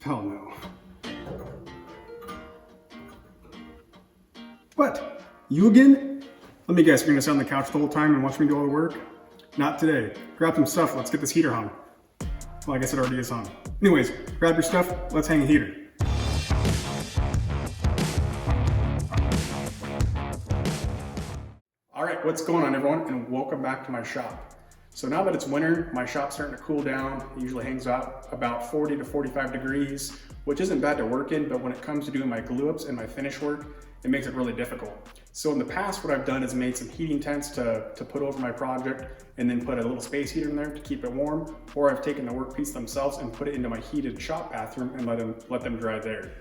Hell no. What? You again? Let me guess, you're gonna sit on the couch the whole time and watch me do all the work? Not today. Grab some stuff, let's get this heater hung. Well, I guess it already is hung. Anyways, grab your stuff, let's hang a heater. Alright, what's going on everyone, and welcome back to my shop. So now that it's winter, my shop's starting to cool down. It usually hangs out about 40 to 45 degrees, which isn't bad to work in, but when it comes to doing my glue ups and my finish work, it makes it really difficult. So in the past, what I've done is made some heating tents to put over my project and then put a little space heater in there to keep it warm, or I've taken the workpiece themselves and put it into my heated shop bathroom and let them dry there.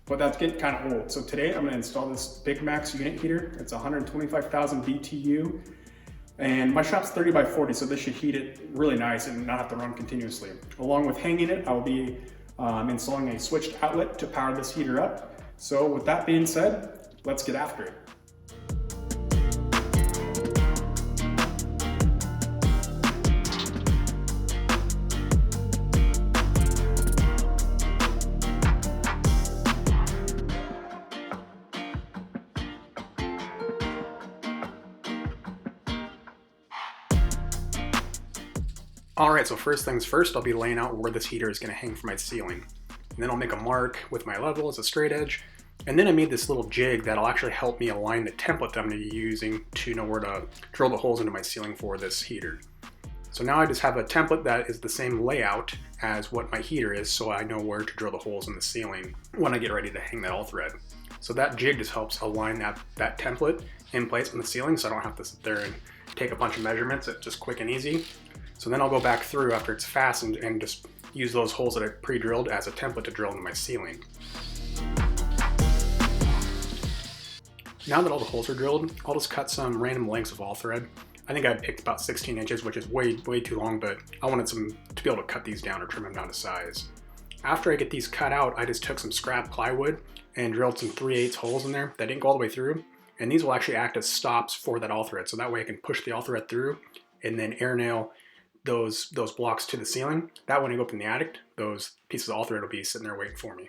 But that's getting kind of old. So today I'm gonna install this Big Max unit heater. It's 125,000 BTU. And my shop's 30 by 40, so this should heat it really nice and not have to run continuously. Along with hanging it, I'll be installing a switched outlet to power this heater up. So with that being said, let's get after it. Alright, so first things first, I'll be laying out where this heater is going to hang from my ceiling. And then I'll make a mark with my level as a straight edge. And then I made this little jig that'll actually help me align the template that I'm going to be using to know where to drill the holes into my ceiling for this heater. So now I just have a template that is the same layout as what my heater is, so I know where to drill the holes in the ceiling when I get ready to hang that all thread. So that jig just helps align that template in place on the ceiling, so I don't have to sit there and take a bunch of measurements. It's just quick and easy. So then I'll go back through after it's fastened and just use those holes that I pre-drilled as a template to drill into my ceiling. Now that all the holes are drilled, I'll just cut some random lengths of all thread. I think I picked about 16 inches, which is way too long, but I wanted to be able to cut these down or trim them down to size. After I get these cut out, I just took some scrap plywood and drilled some 3/8 holes in there that didn't go all the way through. And these will actually act as stops for that all thread. So that way I can push the all thread through and then air nail those blocks to the ceiling. That when I go up in the attic, those pieces of all thread will be sitting there waiting for me.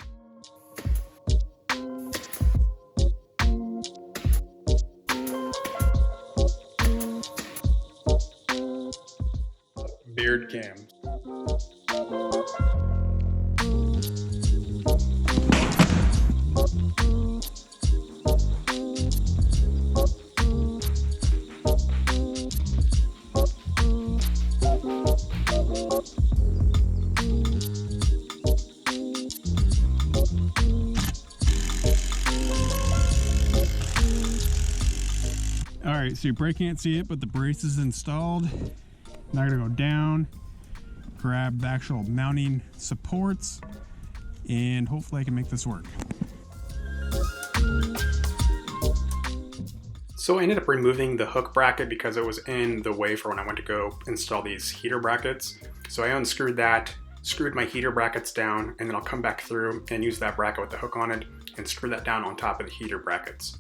Beard cam. Alright, so your brake can't see it, but the brace is installed. Now I'm gonna go down, grab the actual mounting supports, and hopefully I can make this work. So I ended up removing the hook bracket because it was in the way for when I went to go install these heater brackets. So I unscrewed that, screwed my heater brackets down, and then I'll come back through and use that bracket with the hook on it and screw that down on top of the heater brackets.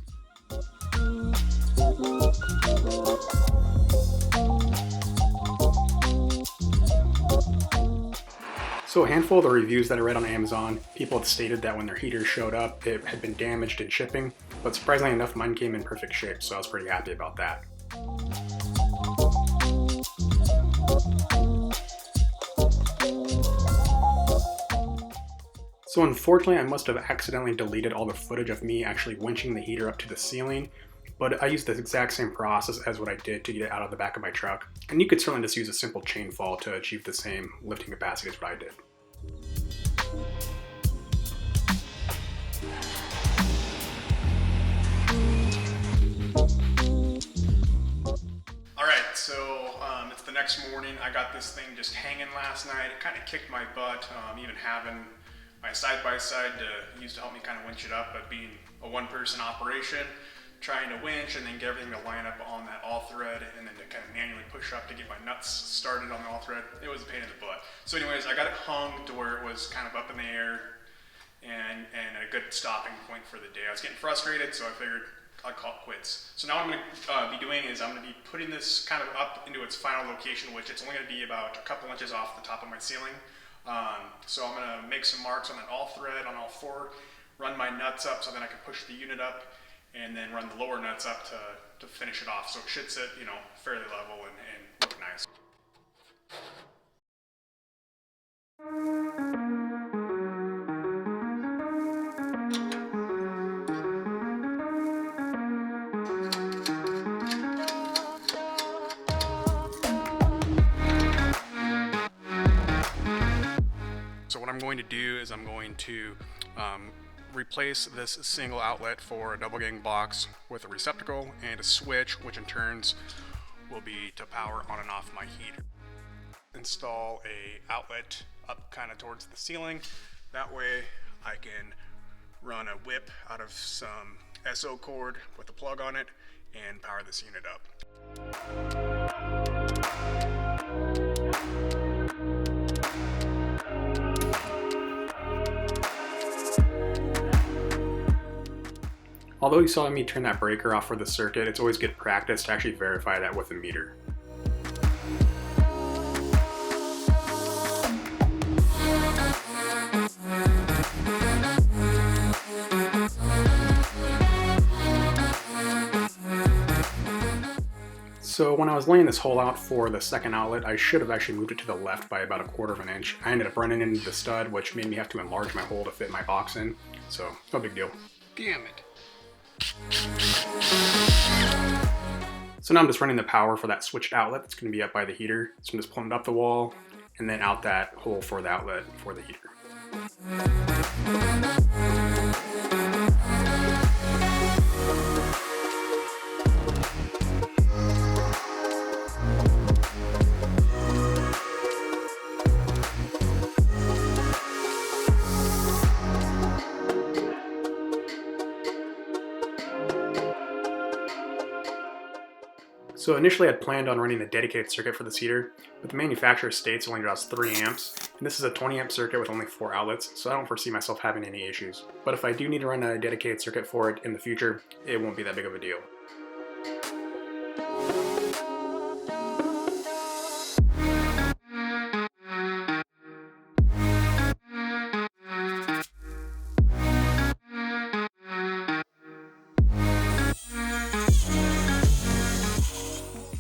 So a handful of the reviews that I read on Amazon, people had stated that when their heaters showed up, it had been damaged in shipping, but surprisingly enough, mine came in perfect shape, so I was pretty happy about that. So unfortunately, I must have accidentally deleted all the footage of me actually winching the heater up to the ceiling, but I used the exact same process as what I did to get it out of the back of my truck. And you could certainly just use a simple chain fall to achieve the same lifting capacity as what I did. Alright, so it's the next morning. I got this thing just hanging last night. It kind of kicked my butt, even having my side-by-side to use to help me kind of winch it up, but being a one-person operation, trying to winch and then get everything to line up on that all thread and then to kind of manually push up to get my nuts started on the all thread. It was a pain in the butt. So anyways, I got it hung to where it was kind of up in the air and a good stopping point for the day. I was getting frustrated, so I figured I'd call it quits. So now what I'm going to be doing is I'm going to be putting this kind of up into its final location, which it's only going to be about a couple inches off the top of my ceiling. So I'm gonna make some marks on that all thread on all four, run my nuts up so then I can push the unit up, and then run the lower nuts up to finish it off. So it should sit, you know, fairly level and look nice. So what I'm going to do is I'm going to replace this single outlet for a double gang box with a receptacle and a switch, which in turns will be to power on and off my heater. Install a outlet up kind of towards the ceiling. That way I can run a whip out of some SO cord with a plug on it and power this unit up. Although you saw me turn that breaker off for the circuit, it's always good practice to actually verify that with a meter. So when I was laying this hole out for the second outlet, I should have actually moved it to the left by about 1/4 of an inch. I ended up running into the stud, which made me have to enlarge my hole to fit my box in, so no big deal. Damn it. So now I'm just running the power for that switched outlet that's going to be up by the heater. So I'm just pulling it up the wall and then out that hole for the outlet for the heater. So initially I'd planned on running a dedicated circuit for this heater, but the manufacturer states it only draws 3 amps, and this is a 20 amp circuit with only 4 outlets, so I don't foresee myself having any issues. But if I do need to run a dedicated circuit for it in the future, it won't be that big of a deal.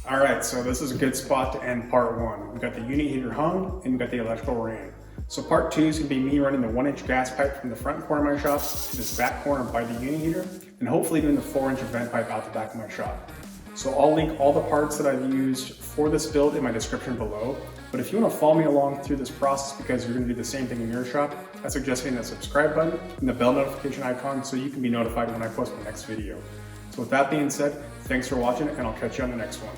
Alright, so this is a good spot to end part 1. We've got the unit heater hung, and we've got the electrical ran. So part 2 is going to be me running the 1-inch gas pipe from the front corner of my shop to this back corner by the unit heater, and hopefully doing the 4-inch vent pipe out the back of my shop. So I'll link all the parts that I've used for this build in my description below, but if you want to follow me along through this process because you're going to do the same thing in your shop, I suggest hitting the subscribe button and the bell notification icon so you can be notified when I post the next video. So with that being said, thanks for watching, and I'll catch you on the next one.